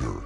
reminder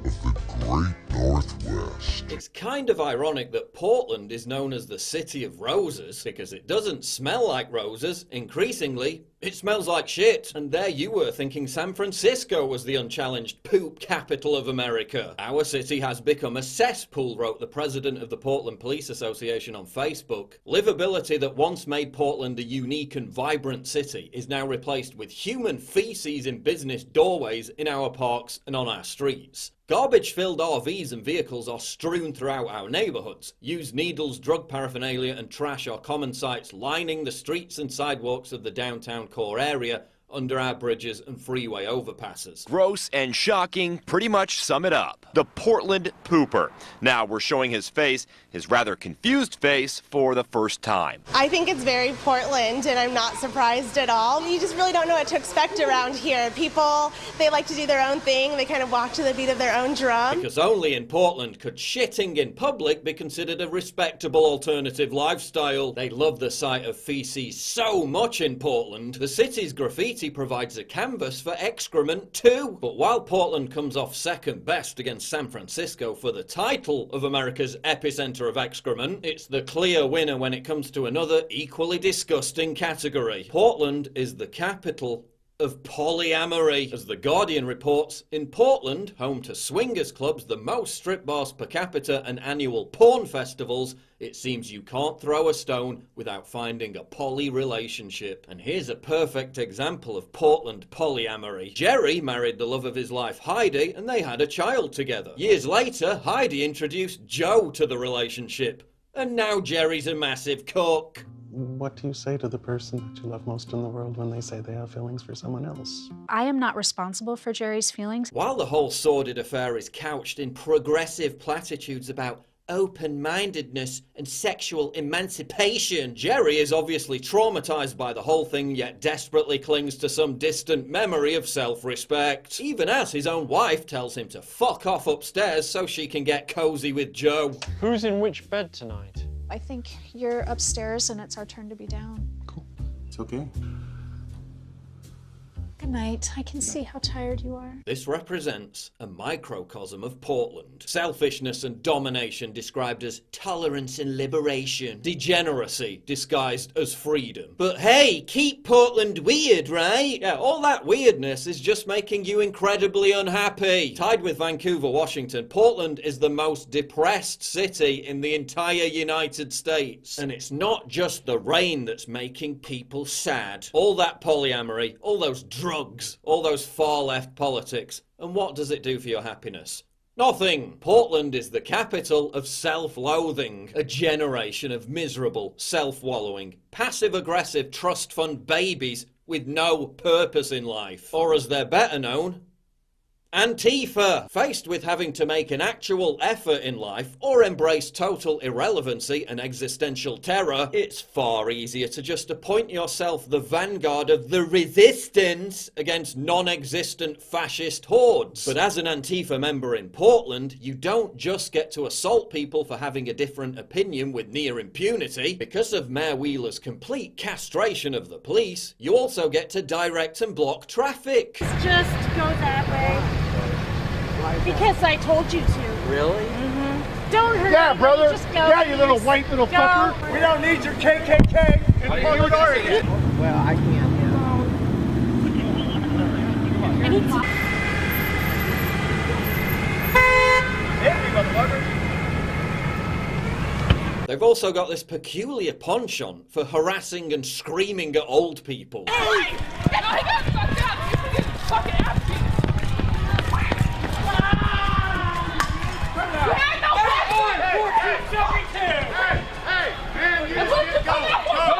of the Great Northwest. It's kind of ironic that Portland is known as the City of Roses, because it doesn't smell like roses. Increasingly, it smells like shit. And there you were thinking San Francisco was the unchallenged poop capital of America. Our city has become a cesspool, wrote the president of the Portland Police Association on Facebook. Livability that once made Portland a unique and vibrant city is now replaced with human feces in business doorways, in our parks and on our streets. Garbage-filled RVs and vehicles are strewn throughout our neighborhoods. Used needles, drug paraphernalia and trash are common sights lining the streets and sidewalks of the downtown core area, under our bridges and freeway overpasses. Gross and shocking pretty much sum it up. The Portland pooper. Now we're showing his face, his rather confused face, for the first time. I think it's very Portland, and I'm not surprised at all. You just really don't know what to expect around here. People, they like to do their own thing. They kind of walk to the beat of their own drum. Because only in Portland could shitting in public be considered a respectable alternative lifestyle. They love the sight of feces so much in Portland. The city's graffiti provides a canvas for excrement too. But while Portland comes off second best against San Francisco for the title of America's epicenter of excrement, it's the clear winner when it comes to another equally disgusting category. Portland is the capital of polyamory. As The Guardian reports, in Portland, home to swingers clubs, the most strip bars per capita and annual porn festivals, it seems you can't throw a stone without finding a poly relationship. And here's a perfect example of Portland polyamory. Jerry married the love of his life, Heidi, and they had a child together. Years later, Heidi introduced Joe to the relationship. And now Jerry's a massive cook. What do you say to the person that you love most in the world when they say they have feelings for someone else? I am not responsible for Jerry's feelings. While the whole sordid affair is couched in progressive platitudes about open-mindedness and sexual emancipation, Jerry is obviously traumatized by the whole thing, yet desperately clings to some distant memory of self-respect. Even as his own wife tells him to fuck off upstairs so she can get cozy with Joe. Who's in which bed tonight? I think you're upstairs and it's our turn to be down. Cool. It's okay. Good night. I can see how tired you are. This represents a microcosm of Portland. Selfishness and domination described as tolerance and liberation. Degeneracy disguised as freedom. But hey, keep Portland weird, right? Yeah, all that weirdness is just making you incredibly unhappy. Tied with Vancouver, Washington, Portland is the most depressed city in the entire United States. And it's not just the rain that's making people sad. All that polyamory, all those drugs, all those far-left politics, and what does it do for your happiness? Nothing! Portland is the capital of self-loathing, a generation of miserable, self-wallowing, passive-aggressive trust fund babies with no purpose in life. Or as they're better known, Antifa. Faced with having to make an actual effort in life or embrace total irrelevancy and existential terror, it's far easier to just appoint yourself the vanguard of the resistance against non-existent fascist hordes. But as an Antifa member in Portland, you don't just get to assault people for having a different opinion with near impunity. Because of Mayor Wheeler's complete castration of the police, you also get to direct and block traffic. Just go that way. Because I told you to. Really? Mm-hmm. Don't hurt Yeah, me. brother. Just go, Yeah, you little please. white little fucker. We don't need your KKK in Portland, Oregon. Well, I can't. I need to... Hit me, motherfucker. They've also got this peculiar penchant for harassing and screaming at old people. Hey!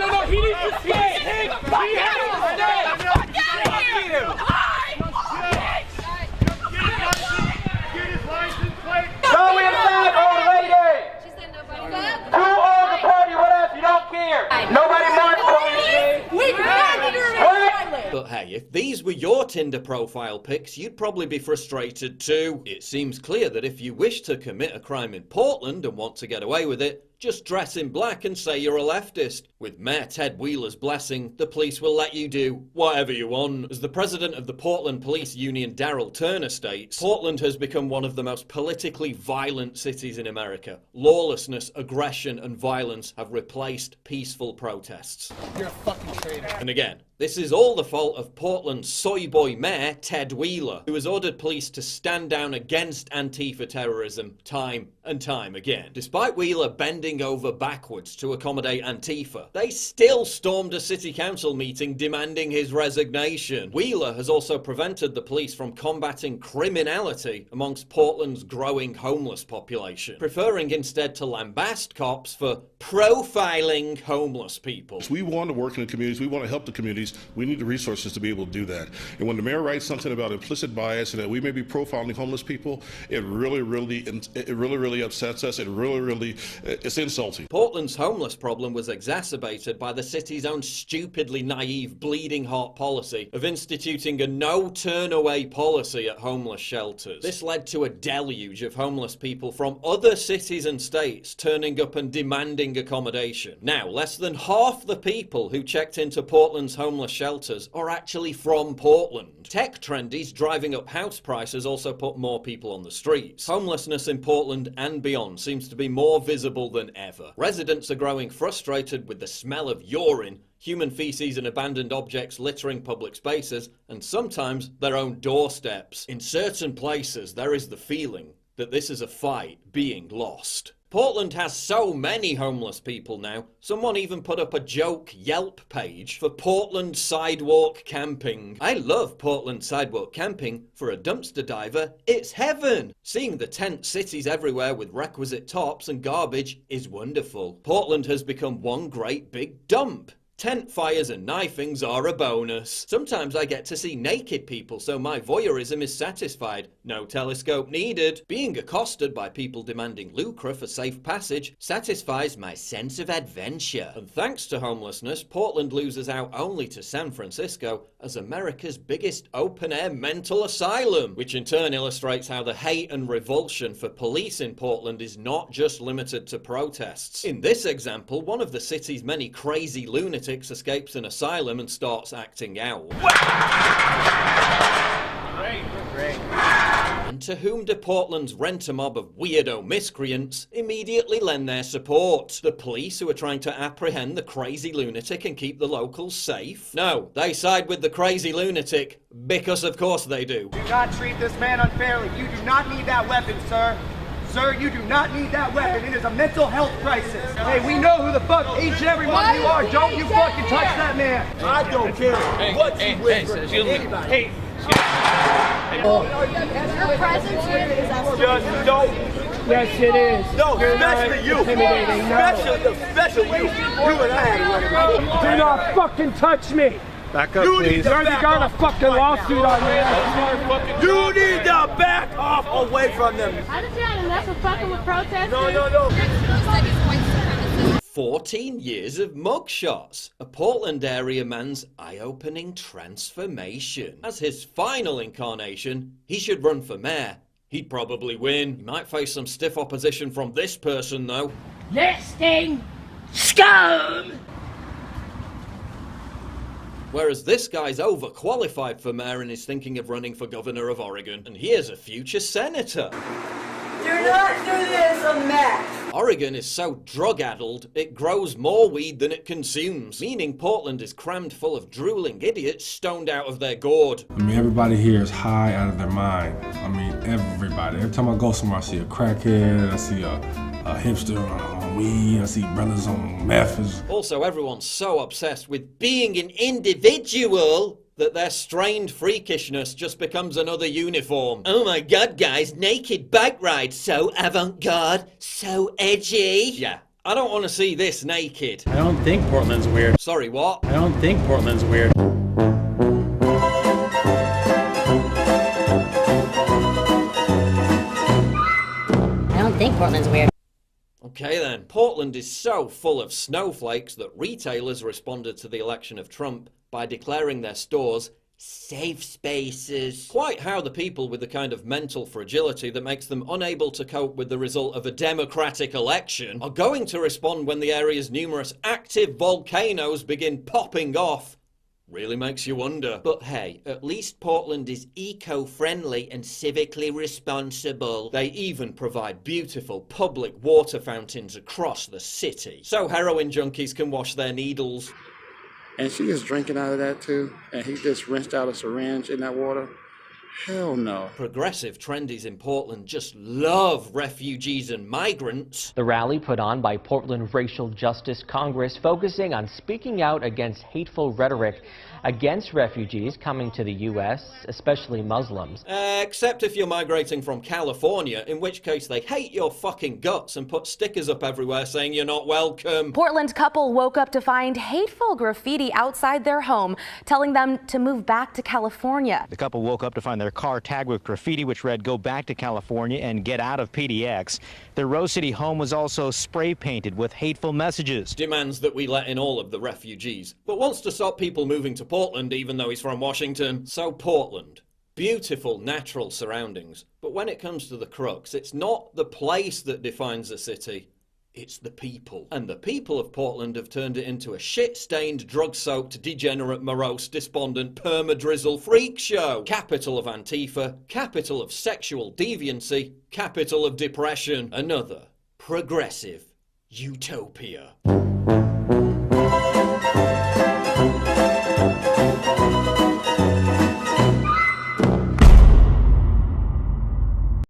No, he needs to stay. Get his license plate. Go inside, old lady. She said nobody. Too old to party with us. You don't care. Nobody marks for me. But hey, if these were your Tinder profile pics, you'd probably be frustrated too. It seems clear that if you wish to commit a crime in Portland and want to get away with it, Just dress in black and say you're a leftist. With Mayor Ted Wheeler's blessing, the police will let you do whatever you want. As the president of the Portland Police Union, Daryl Turner, states, Portland has become one of the most politically violent cities in America. Lawlessness, aggression, and violence have replaced peaceful protests. You're a fucking traitor. And again, this is all the fault of Portland's soy boy mayor, Ted Wheeler, who has ordered police to stand down against Antifa terrorism time and time again. Despite Wheeler bending over backwards to accommodate Antifa, they still stormed a city council meeting demanding his resignation. Wheeler has also prevented the police from combating criminality amongst Portland's growing homeless population, preferring instead to lambast cops for profiling homeless people. We want to work in the communities, we want to help the communities, we need the resources to be able to do that. And when the mayor writes something about implicit bias and that we may be profiling homeless people, it really upsets us. It's insulting. Portland's homeless problem was exacerbated by the city's own stupidly naive, bleeding heart policy of instituting a no-turn-away policy at homeless shelters. This led to a deluge of homeless people from other cities and states turning up and demanding accommodation. Now, less than half the people who checked into Portland's homeless shelters are actually from Portland. Tech trendies driving up house prices also put more people on the streets. Homelessness in Portland and beyond seems to be more visible than ever. Residents are growing frustrated with the smell of urine, human feces and abandoned objects littering public spaces, and sometimes their own doorsteps. In certain places, there is the feeling that this is a fight being lost. Portland has so many homeless people now, someone even put up a joke Yelp page for Portland sidewalk camping. I love Portland sidewalk camping. For a dumpster diver, it's heaven. Seeing the tent cities everywhere with requisite tops and garbage is wonderful. Portland has become one great big dump. Tent fires and knifings are a bonus. Sometimes I get to see naked people, so my voyeurism is satisfied. No telescope needed. Being accosted by people demanding lucre for safe passage satisfies my sense of adventure. And thanks to homelessness, Portland loses out only to San Francisco as America's biggest open-air mental asylum, which in turn illustrates how the hate and revulsion for police in Portland is not just limited to protests. In this example, one of the city's many crazy lunatics escapes an asylum and starts acting out. And to whom do Portland's rent-a-mob of weirdo miscreants immediately lend their support? The police who are trying to apprehend the crazy lunatic and keep the locals safe? No, they side with the crazy lunatic because of course they do. Do not treat this man unfairly. You do not need that weapon, sir. Sir, you do not need that weapon. It is a mental health crisis. Hey, we know who the fuck each and every one of you are. Don't you fucking touch that man. I don't care what you whisper. Hey, Your presence here is just don't. Yes, it is. No, especially you. Especially you. You and I. Do not fucking touch me. Back up, please. You got a fucking lawsuit on you. You need to back off away from them. I just had enough of fucking with protesters. No. 14 years of mugshots. A Portland area man's eye-opening transformation. As his final incarnation, he should run for mayor. He'd probably win. He might face some stiff opposition from this person, though. Listing scum! Whereas this guy's overqualified for mayor and is thinking of running for governor of Oregon. And here's a future senator. Do not do this a mess. Oregon is so drug-addled, it grows more weed than it consumes, meaning Portland is crammed full of drooling idiots stoned out of their gourd. I mean, everybody here is high out of their mind. I mean, everybody. Every time I go somewhere, I see a crackhead, I see a hipster on weed, I see brothers on meth. Also, everyone's so obsessed with being an individual that their strained freakishness just becomes another uniform. Oh my god, guys, naked bike ride, so avant-garde, so edgy. Yeah, I don't want to see this naked. I don't think Portland's weird. Sorry, what? I don't think Portland's weird. I don't think Portland's weird. Okay then, Portland is so full of snowflakes that retailers responded to the election of Trump by declaring their stores safe spaces. Quite how the people with the kind of mental fragility that makes them unable to cope with the result of a democratic election are going to respond when the area's numerous active volcanoes begin popping off really makes you wonder. But hey, at least Portland is eco-friendly and civically responsible. They even provide beautiful public water fountains across the city, so heroin junkies can wash their needles. And she is drinking out of that too, and he just rinsed out a syringe in that water. Hell no. Progressive trendies in Portland just love refugees and migrants. The rally put on by Portland Racial Justice Congress focusing on speaking out against hateful rhetoric against refugees coming to the U.S., especially Muslims. Except if you're migrating from California, in which case they hate your fucking guts and put stickers up everywhere saying you're not welcome. Portland couple woke up to find hateful graffiti outside their home, telling them to move back to California. The couple woke up to find their car tagged with graffiti which read, "Go back to California and get out of PDX." Their Rose City home was also spray painted with hateful messages. Demands that we let in all of the refugees, but wants to stop people moving to Portland even though he's from Washington. So Portland, beautiful natural surroundings, but when it comes to the crux, it's not the place that defines a city, it's the people. And the people of Portland have turned it into a shit-stained, drug-soaked, degenerate, morose, despondent, perma-drizzle freak show. Capital of Antifa, capital of sexual deviancy, capital of depression. Another progressive utopia.